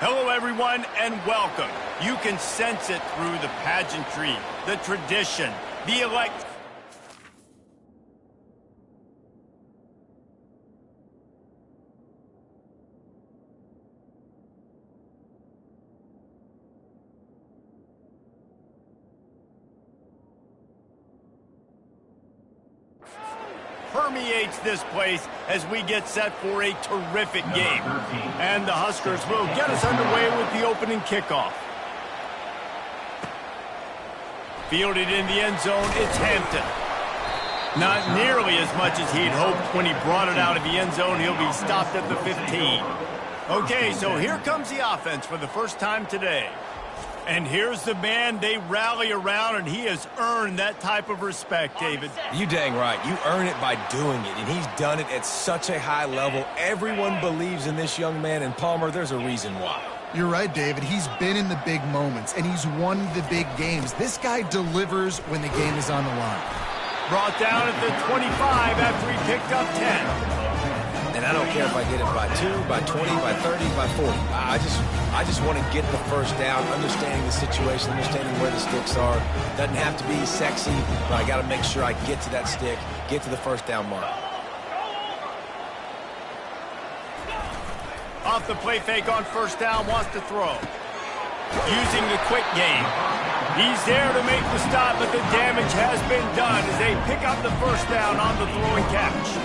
Hello, everyone, and welcome. You can sense it through the pageantry, the tradition, the elect... permeates this place as we get set for a terrific game. And the Huskers will get us underway with the opening kickoff. Fielded in the end zone, it's Hampton. Not nearly as much as he'd hoped when he brought it out of the end zone. He'll be stopped at the 15. Okay, so here comes the offense for the first time today. And here's the man they rally around, and he has earned that type of respect, David. You dang right. You earn it by doing it, and he's done it at such a high level. Everyone believes in this young man, and Palmer, there's a reason why. You're right, David. He's been in the big moments, and he's won the big games. This guy delivers when the game is on the line. Brought down at the 25 after he picked up 10. And I don't care if I get it by 2, by 20, by 30, by 40. I just want to get the first down, understanding the situation, understanding where the sticks are. Doesn't have to be sexy, but I got to make sure I get to that stick, get to the first down mark. Off the play fake on first down, wants to throw. Using the quick game. He's there to make the stop, but the damage has been done as they pick up the first down on the throwing catch.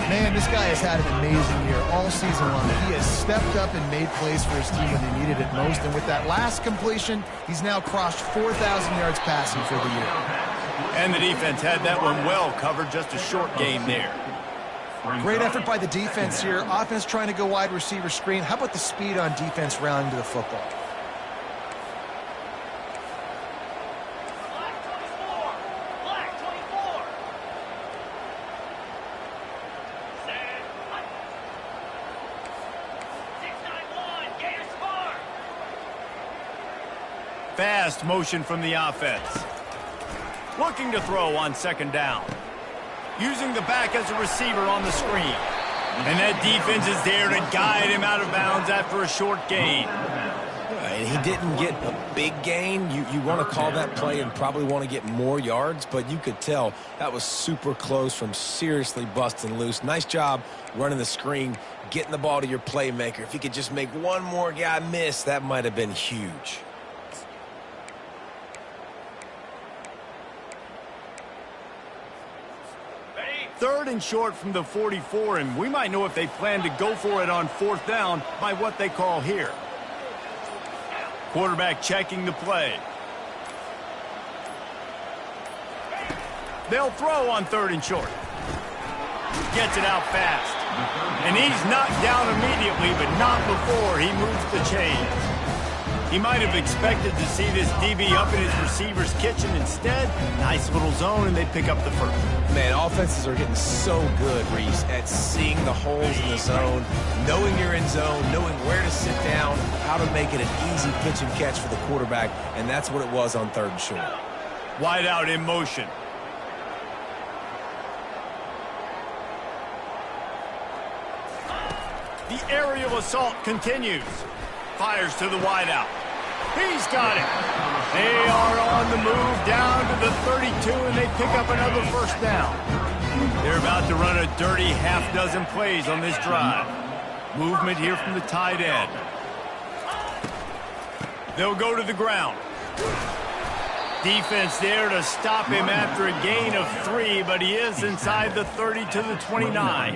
Man, this guy has had an amazing year all season long. He has stepped up and made plays for his team when they needed it most. And with that last completion, he's now crossed 4,000 yards passing for the year. And the defense had that one well covered, just a short game there. Great effort by the defense here. Offense trying to go wide receiver screen. How about the speed on defense rallying to the football? Fast motion from the offense. Looking to throw on second down. Using the back as a receiver on the screen. And that defense is there to guide him out of bounds after a short gain. And he didn't get a big gain. You want to call that play and probably want to get more yards, but you could tell that was super close from seriously busting loose. Nice job running the screen, getting the ball to your playmaker. If you could just make one more guy miss, that might have been huge. Third and short from the 44, and we might know if they plan to go for it on fourth down by what they call here. Quarterback checking the play. They'll throw on third and short. Gets it out fast. And he's knocked down immediately, but not before he moves the chains. He might have expected to see this DB up in his receiver's kitchen. Instead, nice little zone, and they pick up the first. Man, offenses are getting so good, Reese, at seeing the holes in the zone, knowing you're in zone, knowing where to sit down, how to make it an easy pitch and catch for the quarterback, and that's what it was on third and short. Wide out in motion. The aerial assault continues. Fires to the wideout. He's got it. They are on the move down to the 32, and they pick up another first down. They're about to run a dirty half-dozen plays on this drive. Movement here from the tight end. They'll go to the ground. Defense there to stop him after a gain of 3, but he is inside the 30 to the 29.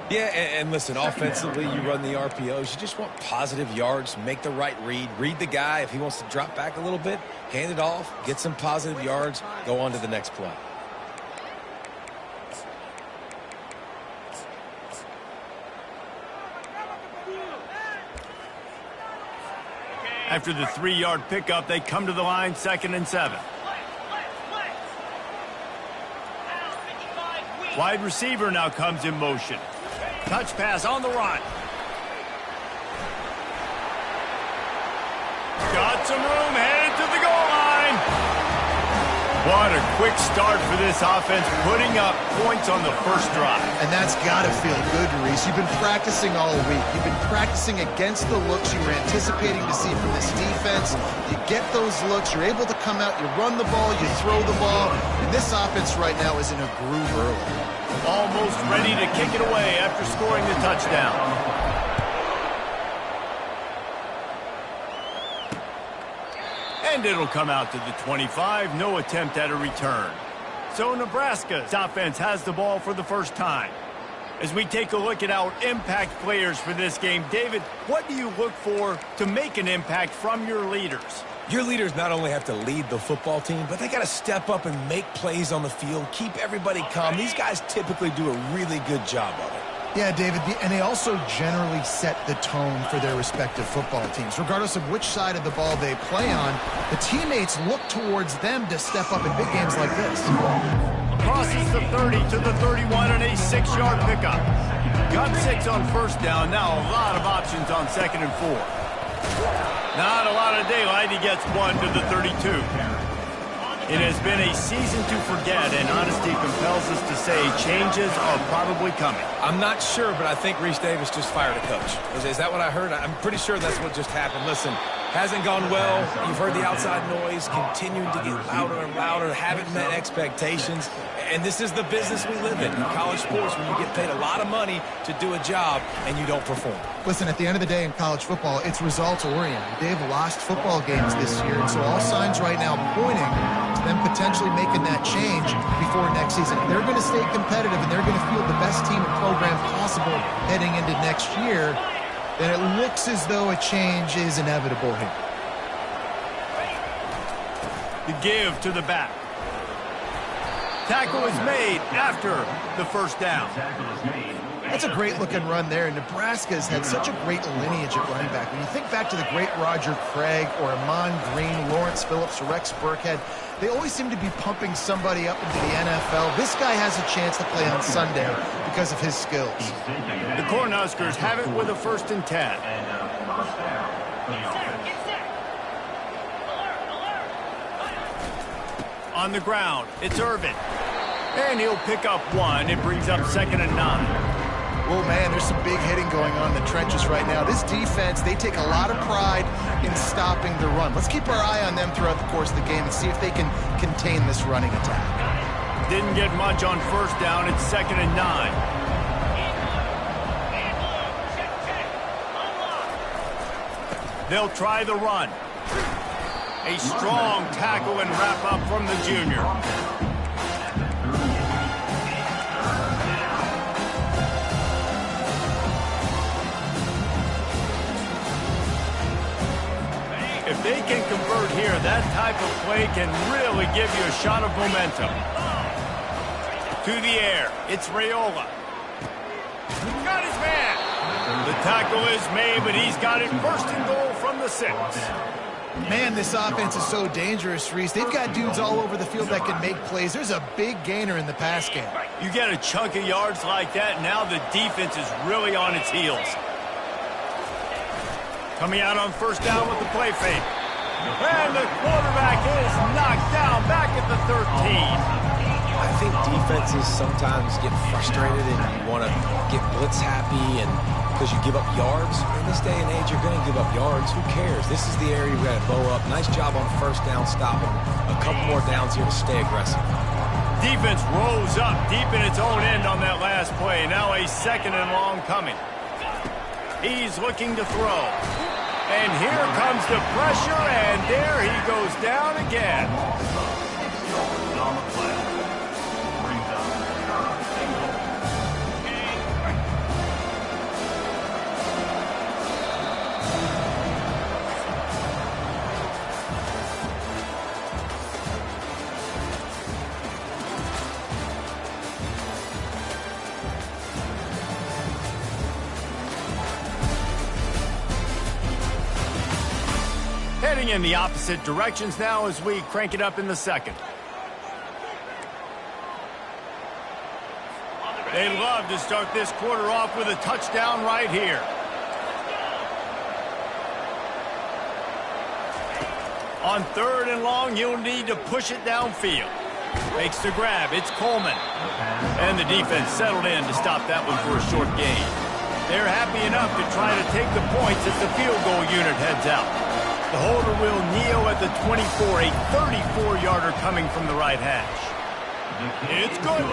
Yeah, and listen, offensively, you run the RPOs. You just want positive yards, make the right read the guy. If he wants to drop back a little bit, hand it off, get some positive yards, go on to the next play. After the 3-yard pickup, they come to the line, 2nd and 7. Wide receiver now comes in motion. Touch pass on the run. Got some room, headed to the goal line. What a quick start for this offense, putting up points on the first drive. And that's got to feel good, Reese. You've been practicing all week. You've been practicing against the looks you were anticipating to see from this defense. You get those looks, you're able to come out, you run the ball, you throw the ball, and this offense right now is in a groove early. Almost ready to kick it away after scoring the touchdown. And it'll come out to the 25. No attempt at a return. So Nebraska's offense has the ball for the first time. As we take a look at our impact players for this game, David, what do you look for to make an impact from your leaders? Your leaders not only have to lead the football team, but they got to step up and make plays on the field, keep everybody calm. These guys typically do a really good job of it. Yeah, David, and they also generally set the tone for their respective football teams. Regardless of which side of the ball they play on, the teammates look towards them to step up in big games like this. Crosses the 30 to the 31 and a 6-yard pickup. Got 6 on first down. Now a lot of options on 2nd and 4. Not a lot of daylight. He gets 1 to the 32. It has been a season to forget, and honesty compels us to say changes are probably coming. I'm not sure, but I think Reese Davis just fired a coach. Is that what I heard? I'm pretty sure that's what just happened. Listen, hasn't gone well. You've heard the outside noise continuing to get louder and louder, haven't met expectations. And this is the business we live in college sports, when you get paid a lot of money to do a job and you don't perform. Listen, at the end of the day in college football, it's results-oriented. They've lost football games this year, and so all signs right now pointing to them potentially making that change before next season. If they're going to stay competitive and they're going to field the best team and program possible heading into next year, then it looks as though a change is inevitable here. The give to the back. Tackle is made after the first down. That's a great-looking run there. Nebraska's had such a great lineage at running back. When you think back to the great Roger Craig or Amon Green, Lawrence Phillips, or Rex Burkhead, they always seem to be pumping somebody up into the NFL. This guy has a chance to play on Sunday because of his skills. The Cornhuskers have it with a 1st and 10. On the ground, it's Irvin. And he'll pick up 1. It brings up 2nd and 9. Oh, man, there's some big hitting going on in the trenches right now. This defense, they take a lot of pride in stopping the run. Let's keep our eye on them throughout the course of the game and see if they can contain this running attack. Didn't get much on first down. It's 2nd and 9. They'll try the run. A strong tackle and wrap up from the junior. If they can convert here, that type of play can really give you a shot of momentum. To the air, it's Raiola. Got his man. The tackle is made, but he's got it 1st and goal from the 6. Man, this offense is so dangerous, Reese. They've got dudes all over the field that can make plays. There's a big gainer in the pass game. You get a chunk of yards like that, now the defense is really on its heels. Coming out on first down with the play fake. And the quarterback is knocked down back at the 13. I think defenses sometimes get frustrated and you want to get blitz happy, and because you give up yards. In this day and age, you're going to give up yards. Who cares? This is the area you've got to bow up. Nice job on first down stopping. A couple more downs here to stay aggressive. Defense rose up deep in its own end on that last play. Now a 2nd and long coming. He's looking to throw. And here comes the pressure, and there he goes down again. Heading in the opposite directions now as we crank it up in the 2nd. They love to start this quarter off with a touchdown right here. On 3rd and long, you'll need to push it downfield. Makes the grab. It's Coleman. And the defense settled in to stop that one for a short gain. They're happy enough to try to take the points as the field goal unit heads out. The holder will kneel at the 24, a 34-yarder coming from the right hash. It's good.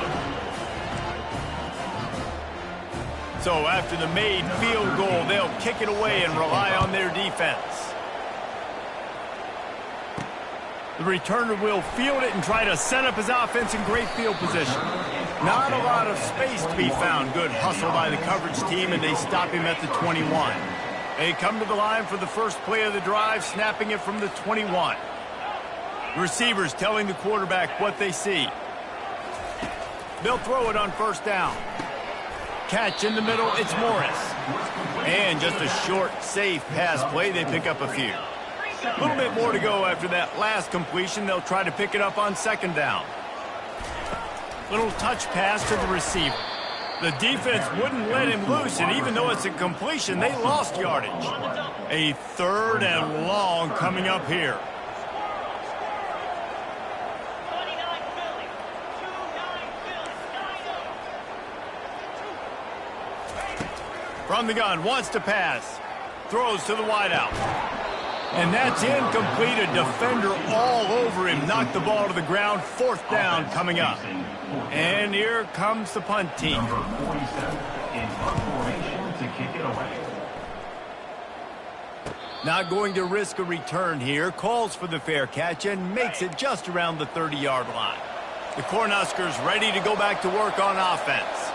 So after the made field goal, they'll kick it away and rely on their defense. The returner will field it and try to set up his offense in great field position. Not a lot of space to be found. Good hustle by the coverage team, and they stop him at the 21. They come to the line for the first play of the drive, snapping it from the 21. Receivers telling the quarterback what they see. They'll throw it on 1st down. Catch in the middle, it's Morris. And just a short, safe pass play, they pick up a few. A little bit more to go after that last completion. They'll try to pick it up on 2nd down. Little touch pass to the receiver. The defense wouldn't let him loose, and even though it's a completion, they lost yardage. A 3rd and long coming up here. From the gun, wants to pass. Throws to the wideout. And that's incomplete. A defender all over him. Knocked the ball to the ground. 4th down coming up. And here comes the punt team. Number 47 in punt formation to kick it away. Not going to risk a return here. Calls for the fair catch and makes it just around the 30-yard line. The Cornhuskers ready to go back to work on offense.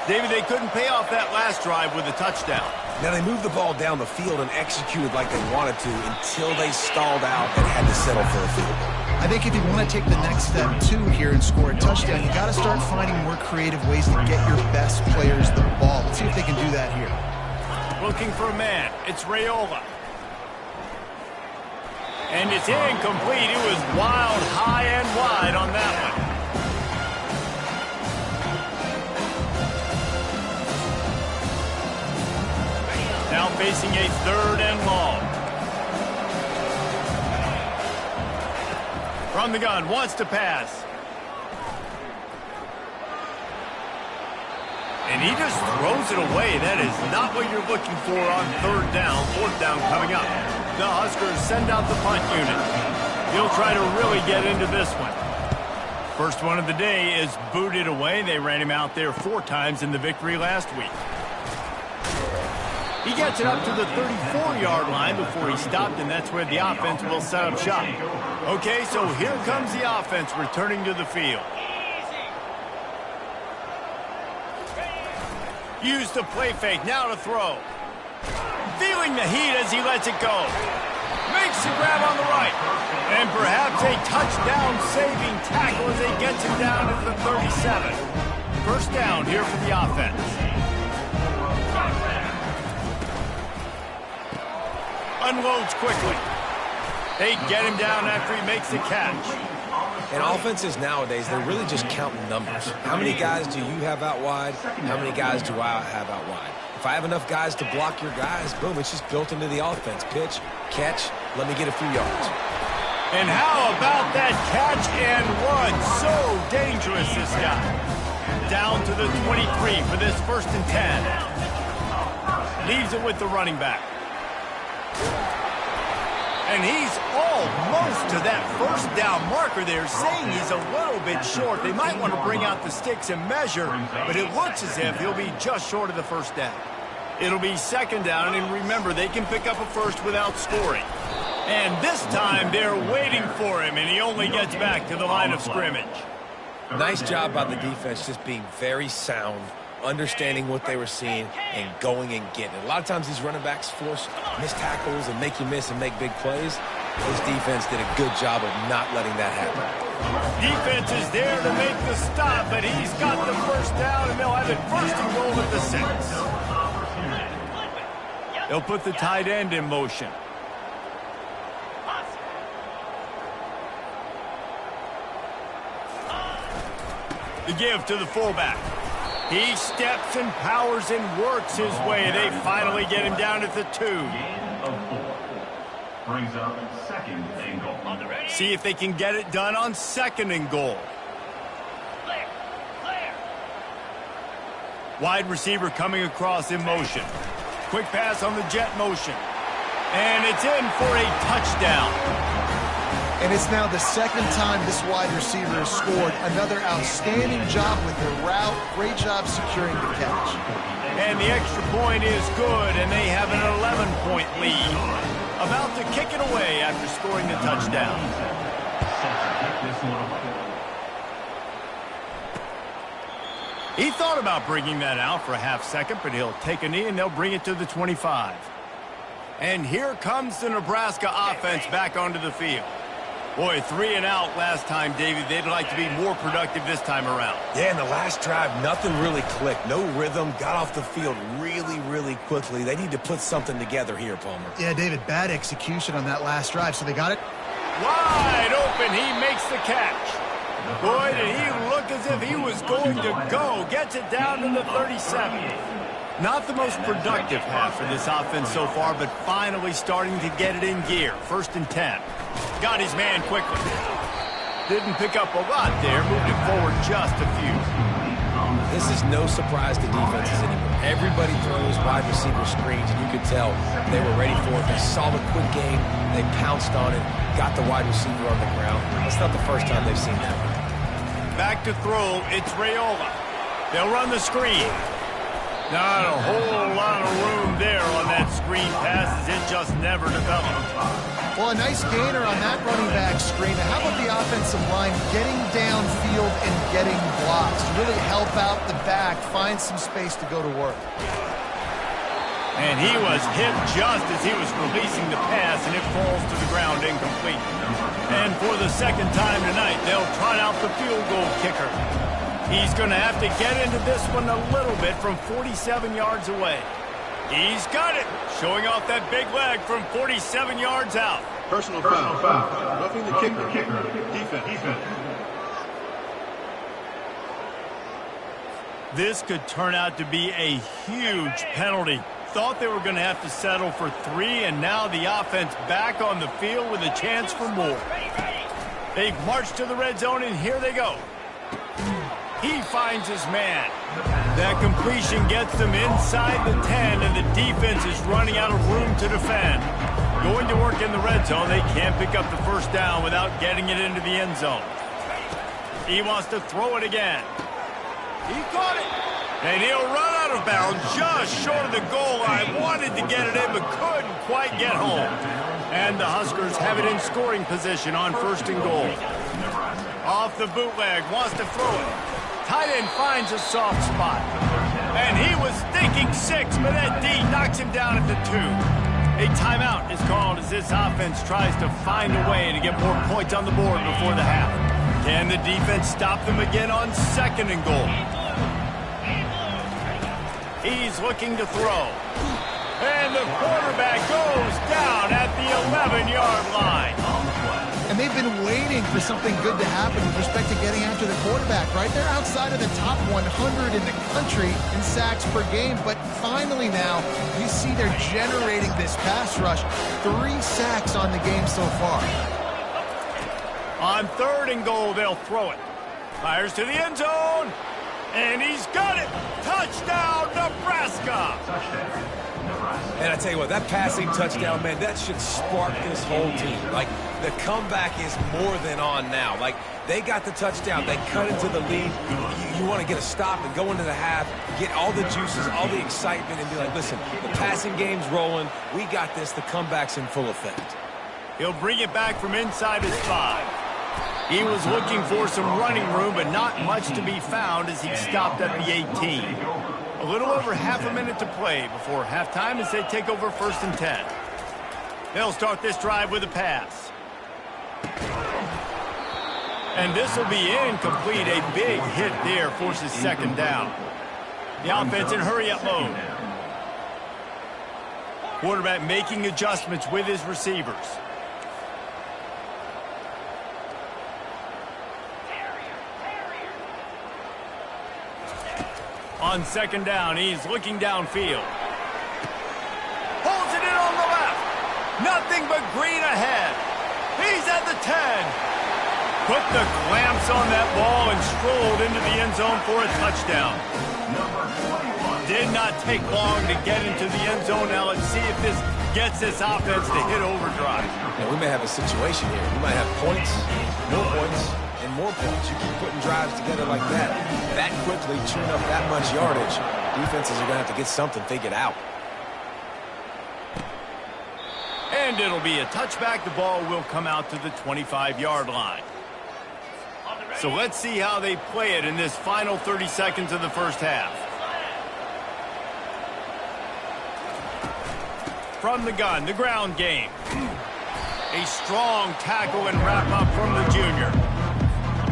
David, they couldn't pay off that last drive with a touchdown. Now, they moved the ball down the field and executed like they wanted to until they stalled out and had to settle for a field goal. I think if you want to take the next step, too, here and score a touchdown, you got to start finding more creative ways to get your best players the ball. Let's see if they can do that here. Looking for a man. It's Raiola. And it's incomplete. It was wild, high and wide on that one. Now facing a 3rd and long. From the gun, wants to pass. And he just throws it away. That is not what you're looking for on 3rd down. 4th down coming up. The Huskers send out the punt unit. He'll try to really get into this one. First one of the day is booted away. They ran him out there 4 times in the victory last week. He gets it up to the 34-yard line before he stopped, and that's where the offense will set up shop. Okay, so here comes the offense returning to the field. Use the play fake, now to throw. Feeling the heat as he lets it go. Makes the grab on the right. And perhaps a touchdown-saving tackle as he gets him down at the 37. 1st down here for the offense. Unloads quickly. They get him down after he makes the catch. And offenses nowadays, they're really just counting numbers. How many guys do you have out wide? How many guys do I have out wide? If I have enough guys to block your guys, boom, it's just built into the offense. Pitch, catch, let me get a few yards. And how about that catch and run? So dangerous, this guy. Down to the 23 for this 1st and 10. Leaves it with the running back. And he's almost to that 1st down marker there, saying he's a little bit short. They might want to bring out the sticks and measure, but it looks as if he'll be just short of the 1st down. It'll be 2nd down, and remember, they can pick up a 1st without scoring. And this time, they're waiting for him, and he only gets back to the line of scrimmage. Nice job by the defense, just being very sound, understanding what they were seeing, and going and getting it. A lot of times these running backs force missed tackles and make you miss and make big plays. This defense did a good job of not letting that happen. Defense is there to make the stop, but he's got the 1st down, and they'll have it 1st and goal at the 6. They'll put the tight end in motion. The give to the fullback. He steps and powers and works his way. They finally get him down at the 2. Gain of 4. Brings up 2nd and goal. See if they can get it done on 2nd and goal. Wide receiver coming across in motion. Quick pass on the jet motion. And it's in for a touchdown. And it's now the 2nd time this wide receiver has scored. Another outstanding job with the route. Great job securing the catch. And the extra point is good, and they have an 11-point lead. About to kick it away after scoring the touchdown. He thought about bringing that out for a half second, but he'll take a knee and they'll bring it to the 25. And here comes the Nebraska offense back onto the field. Boy, 3 and out last time, David. They'd like to be more productive this time around. Yeah, in the last drive, nothing really clicked. No rhythm, got off the field really, really quickly. They need to put something together here, Palmer. Yeah, David, bad execution on that last drive, so they got it. Wide open, he makes the catch. Boy, did he look as if he was going to go. Gets it down to the 37. Not the most productive half for this offense so far, but finally starting to get it in gear. 1st and 10. Got his man quickly. Didn't pick up a lot there. Moved it forward just a few. This is no surprise to defenses anymore. Everybody throws wide receiver screens, and you could tell they were ready for it. They saw the quick game. They pounced on it, got the wide receiver on the ground. It's not the first time they've seen that. Back to throw, it's Rayola. They'll run the screen. Not a whole lot of room there on that screen pass, as it just never developed. Well, a nice gainer on that running back screen. Now, how about the offensive line getting downfield and getting blocks to really help out the back, find some space to go to work? And he was hit just as he was releasing the pass, and it falls to the ground incomplete. And for the 2nd time tonight, they'll trot out the field goal kicker. He's going to have to get into this one a little bit from 47 yards away. He's got it, showing off that big leg from 47 yards out. Personal foul. Roughing the kicker. Defense. This could turn out to be a huge penalty. Thought they were going to have to settle for 3, and now the offense back on the field with a chance for more. They've marched to the red zone, and here they go. He finds his man. That completion gets them inside the 10, and the defense is running out of room to defend. Going to work in the red zone, they can't pick up the 1st down without getting it into the end zone. He wants to throw it again. He caught it. And he'll run out of bounds just short of the goal line. Wanted to get it in, but couldn't quite get home. And the Huskers have it in scoring position on 1st and goal. Off the bootleg, wants to throw it. Tight end finds a soft spot. And he was thinking 6, but that D knocks him down at the 2. A timeout is called as this offense tries to find a way to get more points on the board before the half. Can the defense stop them again on 2nd and goal? He's looking to throw. And the quarterback goes down at the 11-yard line. And they've been waiting for something good to happen with respect to getting after the quarterback, right? They're outside of the top 100 in the country in sacks per game, but finally now you see they're generating this pass rush. 3 sacks on the game so far. On 3rd and goal, they'll throw it. Fires to the end zone. And he's got it. Touchdown, Nebraska. And I tell you what, that passing touchdown, man, that should spark this whole team. Like, the comeback is more than on now. Like, they got the touchdown. They cut into the lead. You want to get a stop and go into the half, get all the juices, all the excitement, and be like, listen, the passing game's rolling. We got this. The comeback's in full effect. He'll bring it back from inside his 5. He was looking for some running room, but not much to be found as he stopped at the 18. A little over half a minute to play before halftime as they take over 1st and 10. They'll start this drive with a pass. And this will be incomplete. A big hit there forces 2nd down. The offense in hurry-up mode. Quarterback making adjustments with his receivers. On 2nd down, he's looking downfield. Holds it in on the left. Nothing but green ahead. He's at the 10. Put the clamps on that ball and strolled into the end zone for a touchdown. Did not take long to get into the end zone. Now let's see if this gets this offense to hit overdrive. Now, we may have a situation here. We might have points, and more points. You keep putting drives together like that quickly, chewing up that much yardage. Defenses are going to have to get something figured out. And it'll be a touchback. The ball will come out to the 25-yard line. So let's see how they play it in this final 30 seconds of the first half. From the gun, the ground game. A strong tackle and wrap-up from the junior.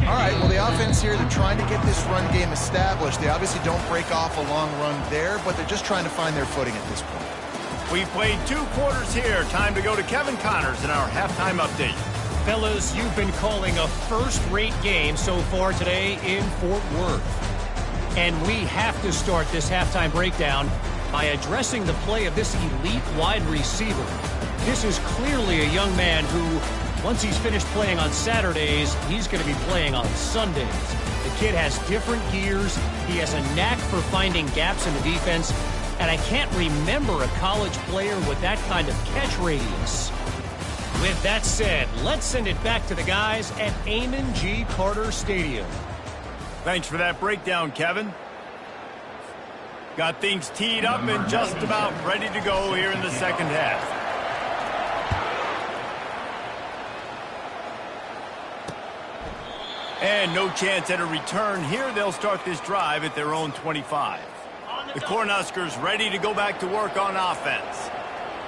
All right, well, the offense here, they're trying to get this run game established. They obviously don't break off a long run there, but they're just trying to find their footing at this point. We've played 2 quarters here. Time to go to Kevin Connors in our halftime update. Fellas, you've been calling a first-rate game so far today in Fort Worth. And we have to start this halftime breakdown by addressing the play of this elite wide receiver. This is clearly a young man who, once he's finished playing on Saturdays, he's going to be playing on Sundays. The kid has different gears. He has a knack for finding gaps in the defense. And I can't remember a college player with that kind of catch radius. With that said, let's send it back to the guys at Amon G. Carter Stadium. Thanks for that breakdown, Kevin. Got things teed up and just about ready to go here in the second half. And no chance at a return here. They'll start this drive at their own 25. The Cornhuskers ready to go back to work on offense.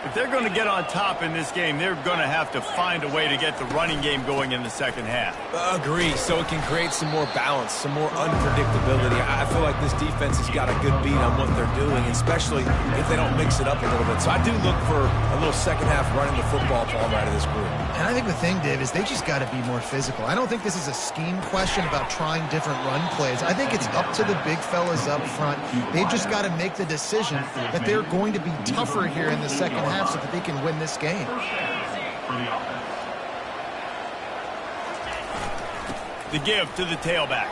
If they're going to get on top in this game, they're going to have to find a way to get the running game going in the second half. Agree, so it can create some more balance, some more unpredictability. I feel like this defense has got a good beat on what they're doing, especially if they don't mix it up a little bit. So I do look for a little second half running the football ball right of this group. And I think the thing, Dave, is they just got to be more physical. I don't think this is a scheme question about trying different run plays. I think it's up to the big fellas up front. They've just got to make the decision that they're going to be tougher here in the second half so that they can win this game. The give to the tailback.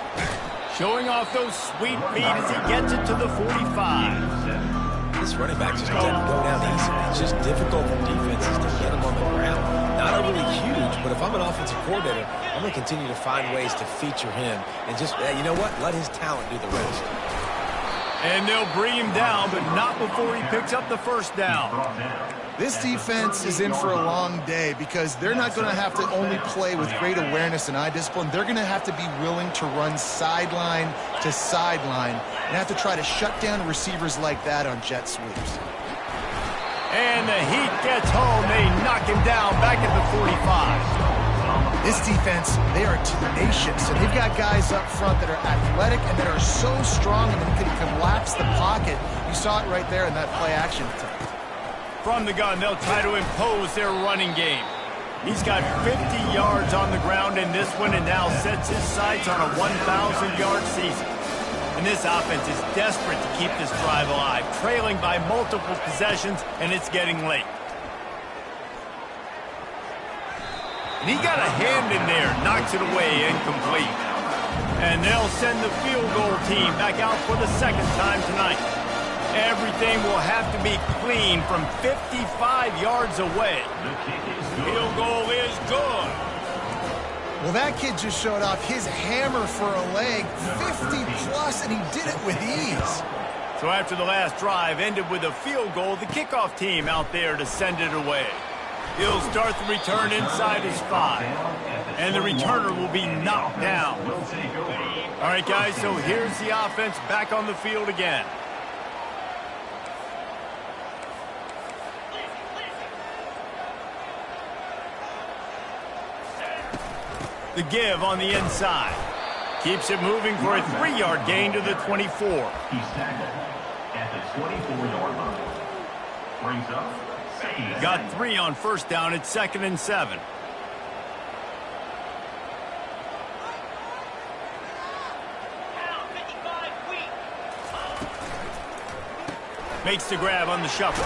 Showing off those sweet feet as he gets it to the 45. This running back just doesn't go down easy. It's just difficult for defenses to get him on the ground. Not overly huge, but if I'm an offensive coordinator, I'm going to continue to find ways to feature him. And just, you know what? Let his talent do the rest. And they'll bring him down, but not before he picks up the first down. This defense is in for a long day because they're not going to have to only play with great awareness and eye discipline. They're going to have to be willing to run sideline to sideline and have to try to shut down receivers like that on jet sweeps. And the heat gets home. They knock him down back at the 45. This defense, they are tenacious, and they've got guys up front that are athletic and that are so strong and that can collapse the pocket. You saw it right there in that play action attempt. From the gun, they'll try to impose their running game. He's got 50 yards on the ground in this one and now sets his sights on a 1,000-yard season. And this offense is desperate to keep this drive alive, trailing by multiple possessions, and it's getting late. And he got a hand in there, knocks it away, incomplete. And they'll send the field goal team back out for the second time tonight. Everything will have to be clean from 55 yards away. Field goal is good. Well, that kid just showed off his hammer for a leg, 50-plus, and he did it with ease. So after the last drive ended with a field goal, the kickoff team out there to send it away. He'll start the return inside his 5. And the returner will be knocked down. All right, guys, so here's the offense back on the field again. The give on the inside. Keeps it moving for a 3-yard gain to the 24. He's tackled at the 24-yard line. Brings up. Got 3 on first down at 2nd and 7. Makes the grab on the shuffle.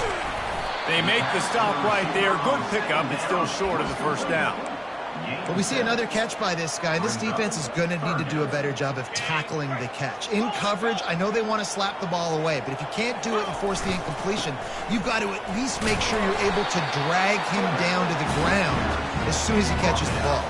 They make the stop right there. Good pickup. It's still short of the first down. But we see another catch by this guy. This defense is going to need to do a better job of tackling the catch. In coverage, I know they want to slap the ball away, but if you can't do it and force the incompletion, you've got to at least make sure you're able to drag him down to the ground as soon as he catches the ball.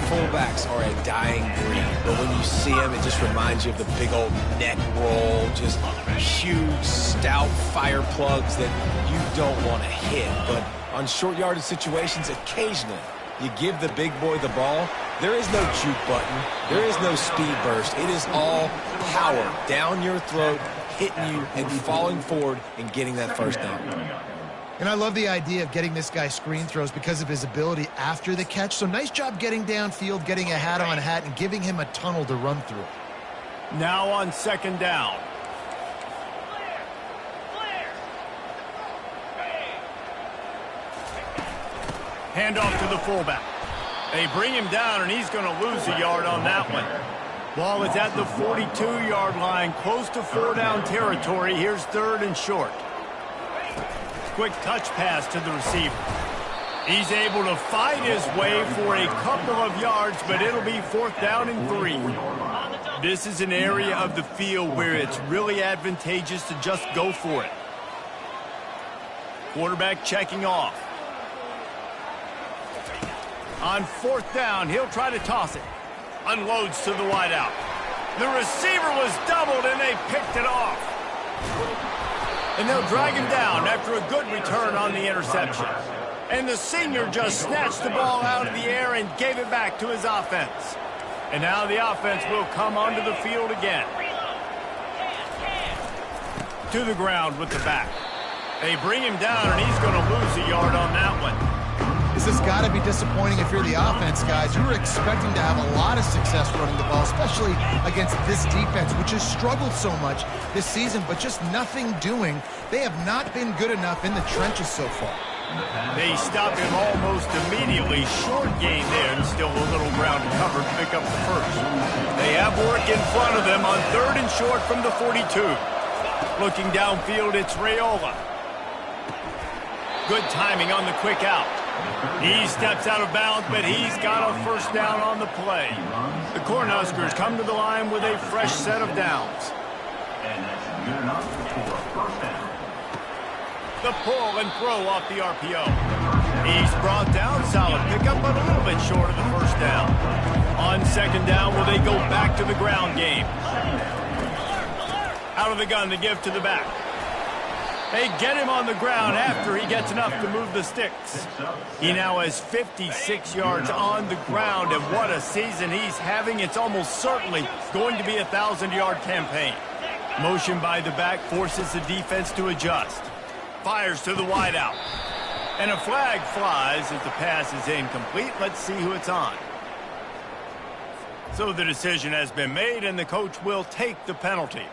Fullbacks are a dying breed, but when you see them, it just reminds you of the big old neck roll, just huge, stout fire plugs that you don't want to hit. But on short yardage situations, occasionally, you give the big boy the ball, there is no juke button, there is no speed burst. It is all power down your throat, hitting you and falling forward and getting that first down. And I love the idea of getting this guy screen throws because of his ability after the catch. So nice job getting downfield, getting a hat-on hat, and giving him a tunnel to run through. Now on second down. Hand off to the fullback. They bring him down, and he's going to lose a yard on that one. Ball is at the 42-yard line, close to 4-down territory. Here's 3rd and short. Quick touch pass to the receiver. He's able to fight his way for a couple of yards, but it'll be 4th down and 3. This is an area of the field where it's really advantageous to just go for it. Quarterback checking off. On 4th down, he'll try to toss it. Unloads to the wideout. The receiver was doubled, and they picked it off. And they'll drag him down after a good return on the interception. And the senior just snatched the ball out of the air and gave it back to his offense. And now the offense will come onto the field again. To the ground with the back. They bring him down, and he's going to lose a yard on that one. This has got to be disappointing if you're the offense, guys. You were expecting to have a lot of success running the ball, especially against this defense, which has struggled so much this season, but just nothing doing. They have not been good enough in the trenches so far. They stop him almost immediately. Short gain there, and still a little ground to cover to pick up the first. They have work in front of them on 3rd and short from the 42. Looking downfield, it's Raiola. Good timing on the quick out. He steps out of bounds, but he's got a first down on the play. The Cornhuskers come to the line with a fresh set of downs. And that's good enough for a first down. The pull and throw off the RPO. He's brought down, solid pickup, but a little bit short of the first down. On second down, will they go back to the ground game? Out of the gun to give to the back. They get him on the ground after he gets enough to move the sticks. He now has 56 yards on the ground, and what a season he's having. It's almost certainly going to be a 1,000-yard campaign. Motion by the back forces the defense to adjust. Fires to the wideout. And a flag flies as the pass is incomplete. Let's see who it's on. So the decision has been made, and the coach will take the penalty.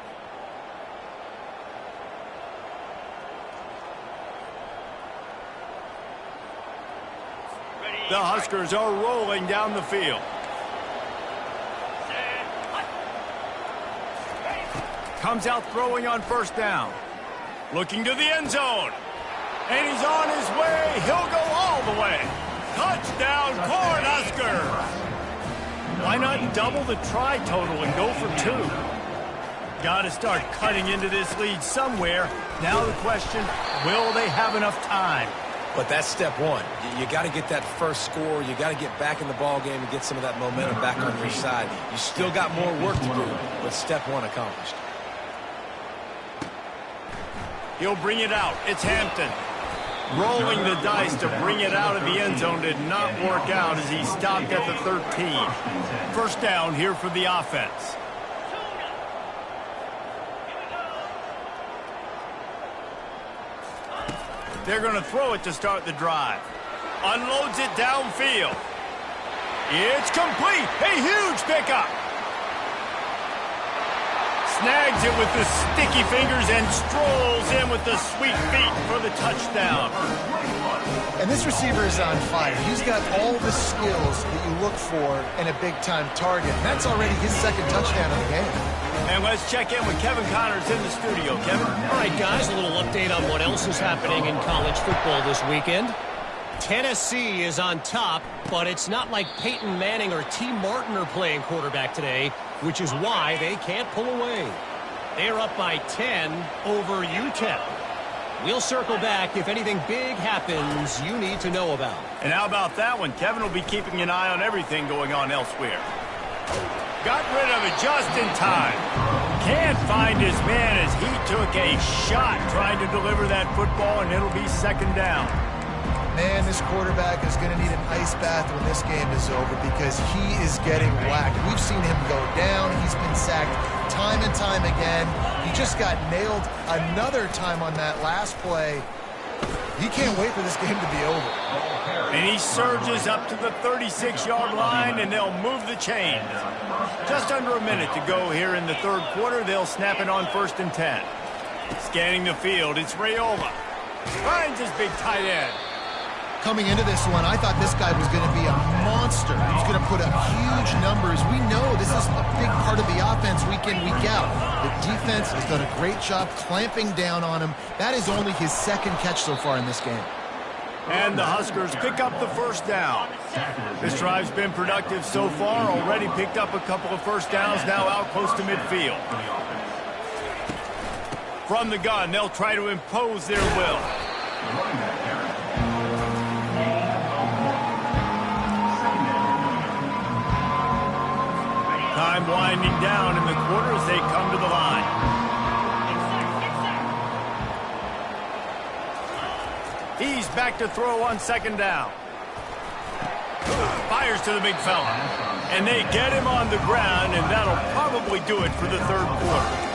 The Huskers are rolling down the field. Comes out throwing on first down. Looking to the end zone. And he's on his way. He'll go all the way. Touchdown, Cornhuskers! Why not double the try total and go for 2? Got to start cutting into this lead somewhere. Now the question, will they have enough time? But that's step one. You got to get that first score. You got to get back in the ball game and get some of that momentum back on your side. You still got more work to do, but step one accomplished. He'll bring it out. It's Hampton. Rolling the dice to bring it out of the end zone did not work out as he stopped at the 13. First down here for the offense. They're going to throw it to start the drive. Unloads it downfield. It's complete. A huge pickup. Snags it with the sticky fingers and strolls in with the sweet feet for the touchdown. And this receiver is on fire. He's got all the skills that you look for in a big-time target. And that's already his second touchdown of the game. And let's check in with Kevin Connors in the studio. Kevin? All right, guys, a little update on what else is happening in college football this weekend. Tennessee is on top, but it's not like Peyton Manning or T. Martin are playing quarterback today, which is why they can't pull away. They're up by 10 over UTEP. We'll circle back if anything big happens you need to know about. And how about that one? Kevin will be keeping an eye on everything going on elsewhere. Got rid of it just in time. Can't find his man as he took a shot trying to deliver that football, and it'll be second down. Man, this quarterback is going to need an ice bath when this game is over because he is getting whacked. We've seen him go down. He's been sacked time and time again. He just got nailed another time on that last play. He can't wait for this game to be over. And he surges up to the 36-yard line, and they'll move the chains. Just under a minute to go here in the third quarter. They'll snap it on 1st and 10. Scanning the field, it's Raiola. Finds his big tight end. Coming into this one, I thought this guy was going to be a monster. He was going to put up huge numbers. We know this is a big part of the offense week in, week out. The defense has done a great job clamping down on him. That is only his second catch so far in this game. And the Huskers pick up the first down. This drive's been productive so far. Already picked up a couple of first downs, now out close to midfield. From the gun, they'll try to impose their will. Time winding down in the quarter as they come to the line. He's back to throw on second down. Fires to the big fella. And they get him on the ground, and that'll probably do it for the third quarter.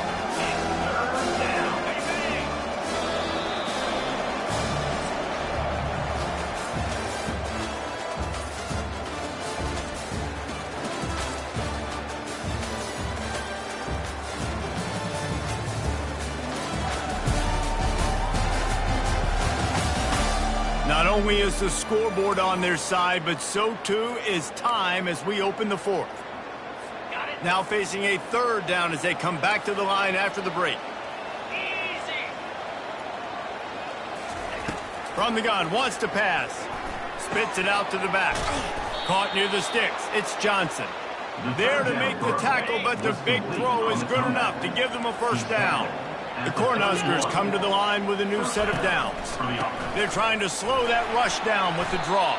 Not only is the scoreboard on their side, but so too is time as we open the fourth. Now facing a third down as they come back to the line after the break. From the gun, wants to pass. Spits it out to the back. Caught near the sticks. It's Johnson. There to make the tackle, but the big throw is good enough to give them a first down. The Cornhuskers come to the line with a new set of downs. They're trying to slow that rush down with the draw.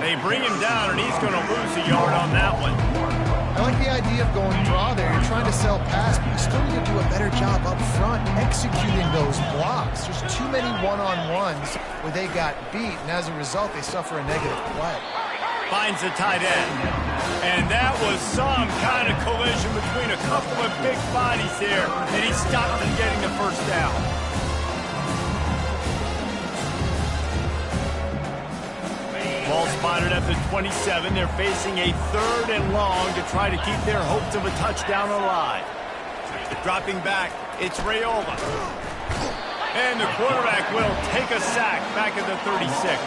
They bring him down, and he's going to lose a yard on that one. I like the idea of going draw there. You're trying to sell pass, but you still need to do a better job up front executing those blocks. There's too many one-on-ones where they got beat, and as a result, they suffer a negative play. Finds the tight end. And that was some kind of collision between a couple of big bodies there, and he stopped them getting the first down. Ball spotted at the 27. They're facing a third and long to try to keep their hopes of a touchdown alive. Dropping back, it's Raiola. And the quarterback will take a sack back at the 36.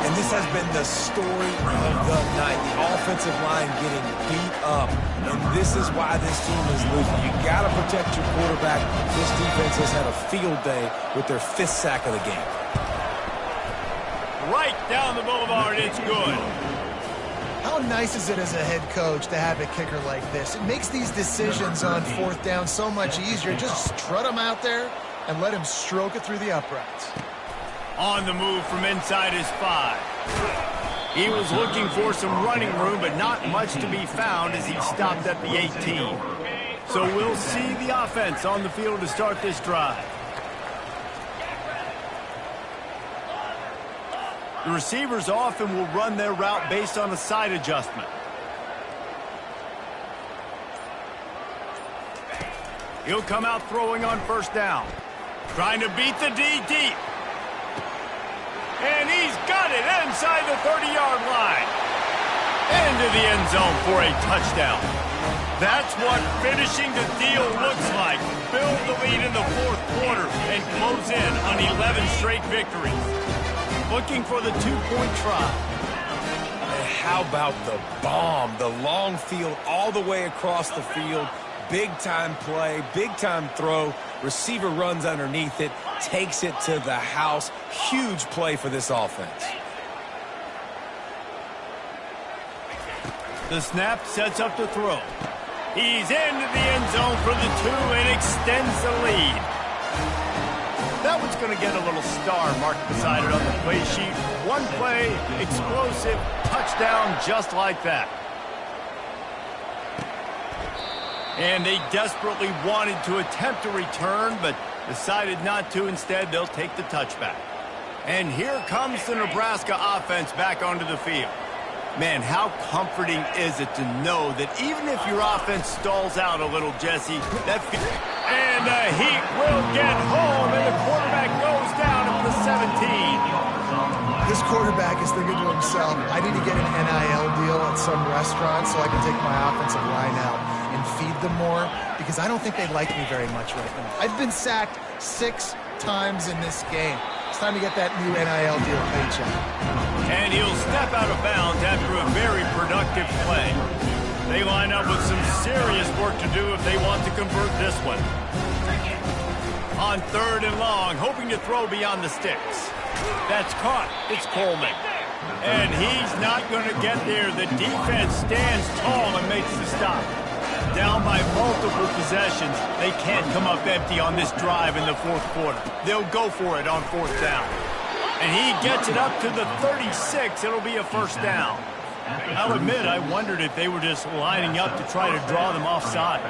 And this has been the story of the night. The offensive line getting beat up. And this is why this team is losing. You got to protect your quarterback. This defense has had a field day with their 5th sack of the game. Right down the boulevard, it's good. How nice is it as a head coach to have a kicker like this? It makes these decisions on 4th down so much easier. Just strut him out there and let him stroke it through the uprights. On the move from inside his 5. He was looking for some running room, but not much to be found as he stopped at the 18. So we'll see the offense on the field to start this drive. The receivers often will run their route based on a side adjustment. He'll come out throwing on first down. Trying to beat the D deep. And he's got it inside the 30-yard line. Into the end zone for a touchdown. That's what finishing the deal looks like. Build the lead in the fourth quarter and close in on 11 straight victories. Looking for the 2-point try. And how about the bomb? The long field all the way across the field. big-time play, big-time throw. Receiver runs underneath it, takes it to the house. Huge play for this offense. The snap sets up the throw. He's into the end zone for the 2 and extends the lead. That one's going to get a little star marked beside it on the play sheet. One play, explosive, touchdown just like that. And they desperately wanted to attempt a return, but decided not to. Instead, they'll take the touchback. And here comes the Nebraska offense back onto the field. Man, how comforting is it to know that even if your offense stalls out a little, Jesse, and the Heat will get home, and the quarterback goes down at the 17. This quarterback is thinking to himself, I need to get an NIL deal at some restaurant so I can take my offensive line out and feed them more, because I don't think they like me very much right now. I've been sacked 6 times in this game. It's time to get that new NIL deal paycheck. And he'll step out of bounds after a very productive play. They line up with some serious work to do if they want to convert this one. On 3rd and long, hoping to throw beyond the sticks. That's caught. It's Coleman. And he's not going to get there. The defense stands tall and makes the stop. Down by multiple possessions, they can't come up empty on this drive in the 4th quarter. They'll go for it on 4th down. And he gets it up to the 36. It'll be a 1st down. I'll admit, I wondered if they were just lining up to try to draw them offside.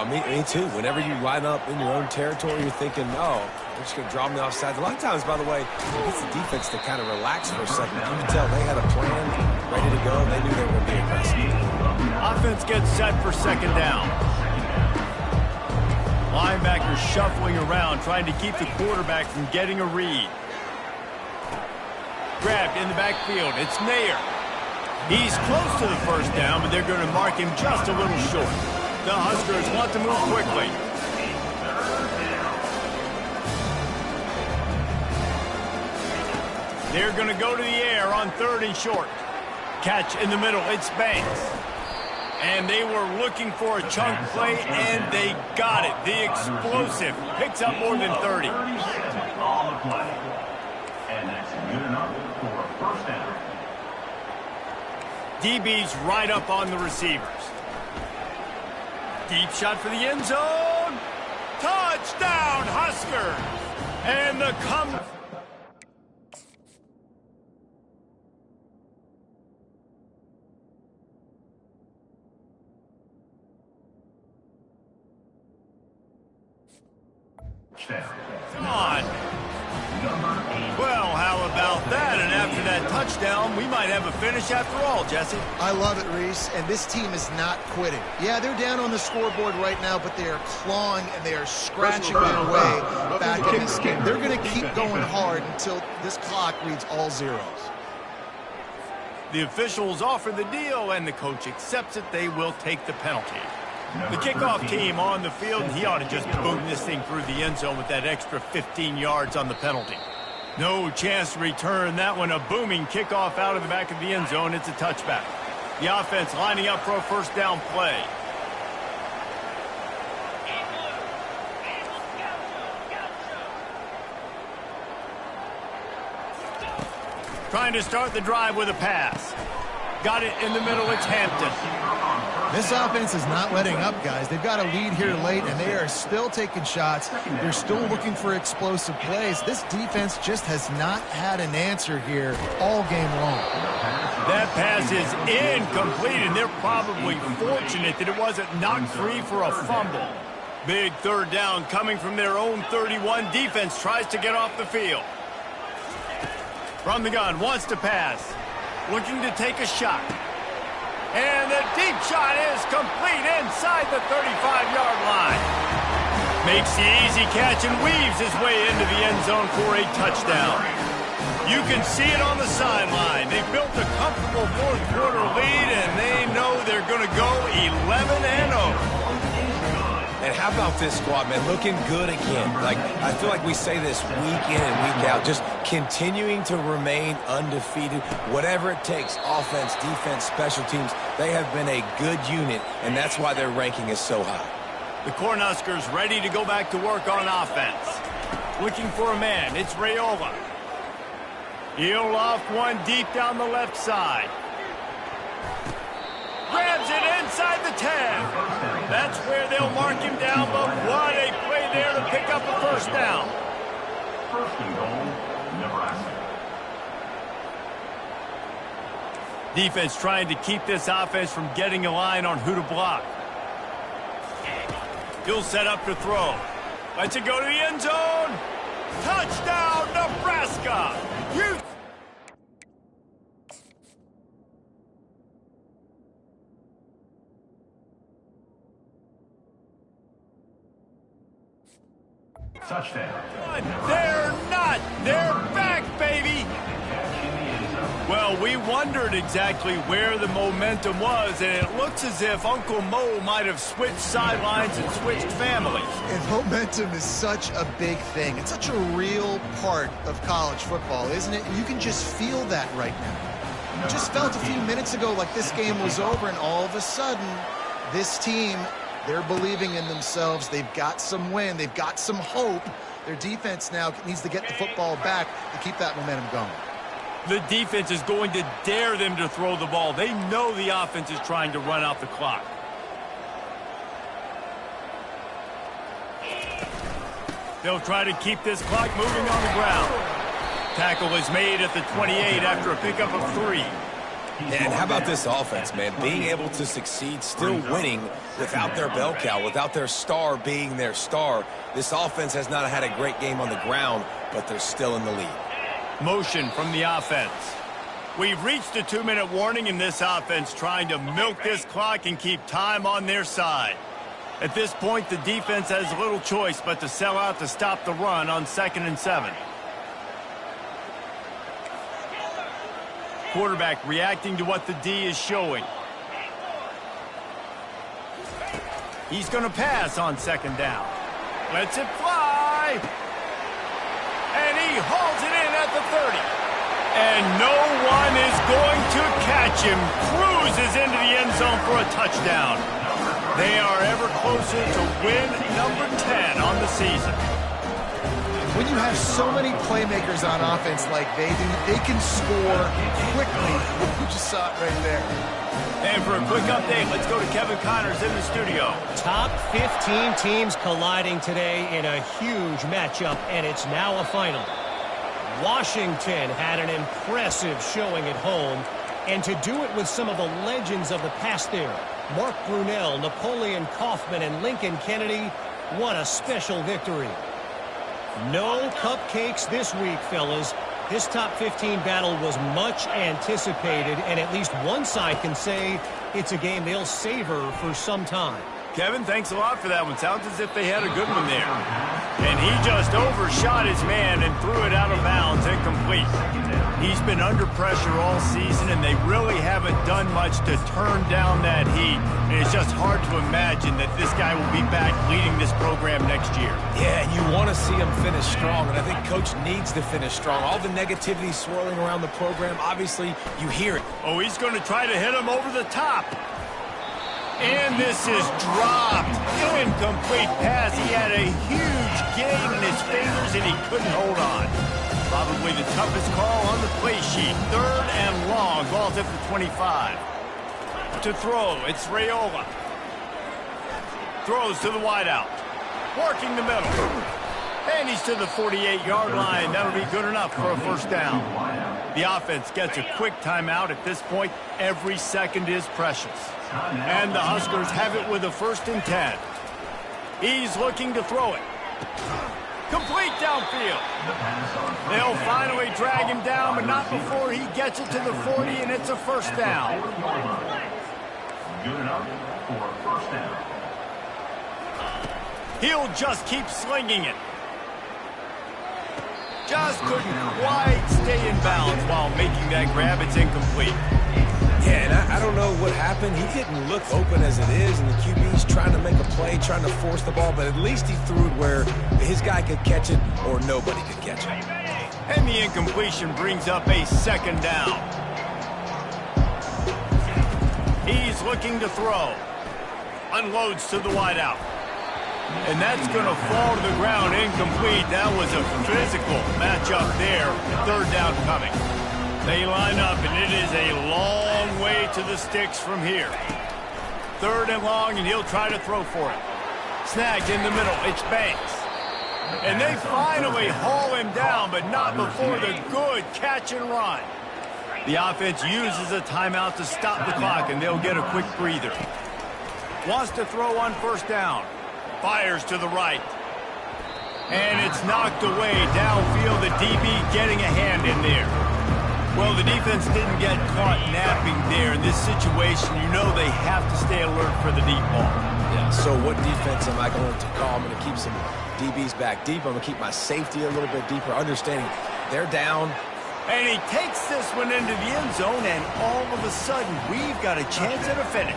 Me too. Whenever you line up in your own territory, you're thinking, oh, we're just going to draw them the offsides. A lot of times, by the way, it gets the defense to kind of relax for a second. You can tell they had a plan, ready to go. They knew they were going to be aggressive. Offense gets set for 2nd down. Linebackers shuffling around, trying to keep the quarterback from getting a read. Grabbed in the backfield. It's Nair. He's close to the 1st down, but they're going to mark him just a little short. The Huskers want to move quickly. They're going to go to the air on 3rd and short. Catch in the middle. It's Banks. And they were looking for a chunk play, and they got it. The explosive picks up more than 30. On the play. And that's good enough for a 1st down. DB's right up on the receivers. Deep shot for the end zone. Touchdown, Huskers! And the on. Well, how about that? And after that touchdown, we might have a finish after all, Jesse. I love it, Reese, and this team is not quitting. Yeah, they're down on the scoreboard right now, but they are clawing and they are scratching their way back in this game. They're going to keep going hard until this clock reads all zeros. The officials offer the deal, and the coach accepts it. They will take the penalty. The kickoff team on the field, and he ought to just boom this thing through the end zone with that extra 15 yards on the penalty. No chance to return that one. A booming kickoff out of the back of the end zone. It's a touchback. The offense lining up for a 1st down play. Trying to start the drive with a pass. Got it in the middle. It's Hampton. This offense is not letting up, guys. They've got a lead here late, and they are still taking shots. They're still looking for explosive plays. This defense just has not had an answer here all game long. That pass is incomplete, and they're probably fortunate that it wasn't knocked free for a fumble. Big 3rd down coming from their own 31. Defense tries to get off the field. From the gun, wants to pass. Looking to take a shot. And the deep shot is complete inside the 35-yard line. Makes the easy catch and weaves his way into the end zone for a touchdown. You can see it on the sideline. They built a comfortable 4th quarter lead, and they know they're going to go 11-0. And how about this squad, man? Looking good again. Like, I feel like we say this week in and week out, just continuing to remain undefeated. Whatever it takes, offense, defense, special teams, they have been a good unit, and that's why their ranking is so high. The Cornhuskers ready to go back to work on offense. Looking for a man. It's Raiola. He'll loft one deep down the left side. Grabs it inside the 10. That's where they'll mark him down, but what a play there to pick up a first down. First and goal, Nebraska. Defense trying to keep this offense from getting a line on who to block. He'll set up to throw. Lets it go to the end zone. Touchdown, Nebraska! Touchdown. They're not. They're back, baby. Well, we wondered exactly where the momentum was, and it looks as if Uncle Mo might have switched sidelines and switched families. And momentum is such a big thing. It's such a real part of college football, isn't it? And you can just feel that right now. You just felt a few minutes ago like this game was over, and all of a sudden, this team, they're believing in themselves. They've got some wind. They've got some hope. Their defense now needs to get the football back to keep that momentum going. The defense is going to dare them to throw the ball. They know the offense is trying to run out the clock. They'll try to keep this clock moving on the ground. Tackle is made at the 28 after a pickup of 3. And how about this offense, man? Being able to succeed, still winning without their bell cow, without their star being their star. This offense has not had a great game on the ground, but they're still in the lead. Motion from the offense. We've reached a 2-minute warning in this offense, trying to milk this clock and keep time on their side. At this point, the defense has little choice but to sell out to stop the run on 2nd and 7. Quarterback reacting to what the D is showing. He's going to pass on 2nd down. Lets it fly. And he hauls it in at the 30. And no one is going to catch him. Cruises into the end zone for a touchdown. They are ever closer to win number 10 on the season. When you have so many playmakers on offense like they do, they can score quickly. You just saw it right there. And for a quick update, let's go to Kevin Connors in the studio. Top 15 teams colliding today in a huge matchup, and it's now a final. Washington had an impressive showing at home, and to do it with some of the legends of the past there, Mark Brunell, Napoleon Kaufman, and Lincoln Kennedy, what a special victory. No cupcakes this week, fellas. This top 15 battle was much anticipated, and at least one side can say it's a game they'll savor for some time. Kevin, thanks a lot for that one. Sounds as if they had a good one there. And he just overshot his man and threw it out of bounds, incomplete. He's been under pressure all season, and they really haven't done much to turn down that heat. And it's just hard to imagine that this guy will be back leading this program next year. Yeah, you want to see him finish strong, and I think Coach needs to finish strong. All the negativity swirling around the program, obviously, you hear it. Oh, he's going to try to hit him over the top. And this is dropped. Incomplete pass. He had a huge gain in his fingers, and he couldn't hold on. Probably the toughest call on the play sheet. 3rd and long. Ball's at the 25. To throw, it's Raiola. Throws to the wideout. Working the middle. And he's to the 48-yard line. That'll be good enough for a first down. The offense gets a quick timeout. At this point, every second is precious. And the Huskers have it with a 1st and 10. He's looking to throw it. Complete downfield. They'll finally drag him down, but not before he gets it to the 40, and it's a first down. Good enough for a first down. He'll just keep slinging it. Just couldn't quite stay in bounds while making that grab. It's incomplete. Yeah, and I don't know what happened. He didn't look open as it is, and the QB's trying to make a play, trying to force the ball, but at least he threw it where his guy could catch it or nobody could catch it. And the incompletion brings up a 2nd down. He's looking to throw. Unloads to the wideout. And that's going to fall to the ground incomplete. That was a physical matchup there. Third down coming. They line up, and it is a long way to the sticks from here. Third and long, and he'll try to throw for it. Snagged in the middle. It's Banks. And they finally haul him down, but not before the good catch and run. The offense uses a timeout to stop the clock, and they'll get a quick breather. Wants to throw on first down. Fires to the right. And it's knocked away downfield. The DB getting a hand in there. Well, the defense didn't get caught napping there. In this situation, you know they have to stay alert for the deep ball. Yeah, so what defense am I going to call? I'm going to keep some DBs back deep. I'm going to keep my safety a little bit deeper, understanding they're down. And he takes this one into the end zone, and all of a sudden, we've got a chance at a finish.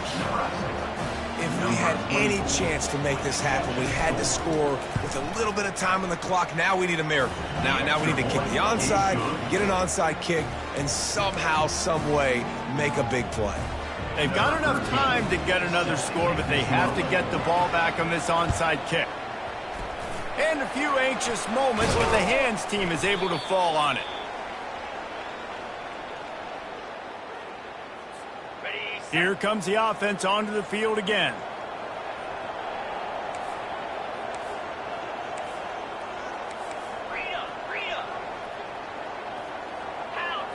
If we had any chance to make this happen, we had to score with a little bit of time on the clock. Now we need a miracle. Now we need to kick the onside, get an onside kick, and somehow, some way, make a big play. They've got enough time to get another score, but they have to get the ball back on this onside kick. And a few anxious moments where the hands team is able to fall on it. Here comes the offense onto the field again.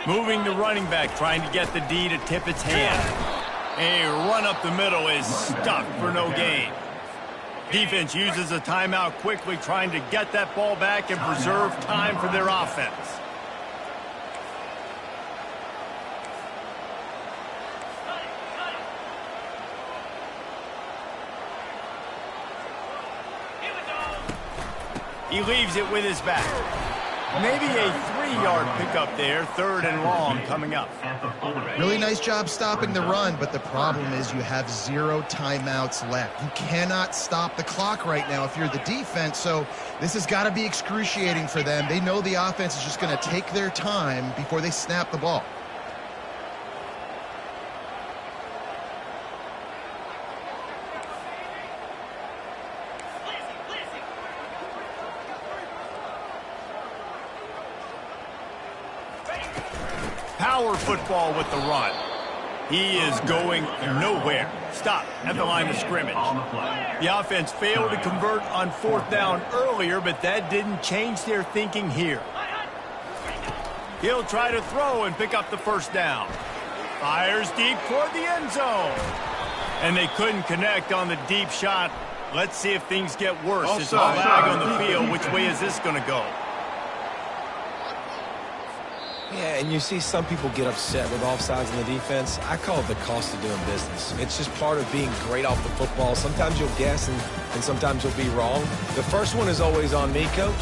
Moving the running back, trying to get the D to tip its hand. A run up the middle is stuck for no gain. Defense uses a timeout quickly, trying to get that ball back and preserve time for their offense. He leaves it with his back. Maybe a 3-yard pickup there, third and long coming up. Really nice job stopping the run, but the problem is you have 0 timeouts left. You cannot stop the clock right now if you're the defense, so this has got to be excruciating for them. They know the offense is just going to take their time before they snap the ball. Power football with the run. He is going nowhere. Stop at the line of scrimmage. The offense failed to convert on fourth down earlier, but that didn't change their thinking here. He'll try to throw and pick up the first down. Fires deep toward the end zone. And they couldn't connect on the deep shot. Let's see if things get worse. It's a flag on the field. Which way is this going to go? Yeah, and you see some people get upset with offsides in the defense. I call it the cost of doing business. It's just part of being great off the football. Sometimes you'll guess and sometimes you'll be wrong. The first one is always on me, Coach.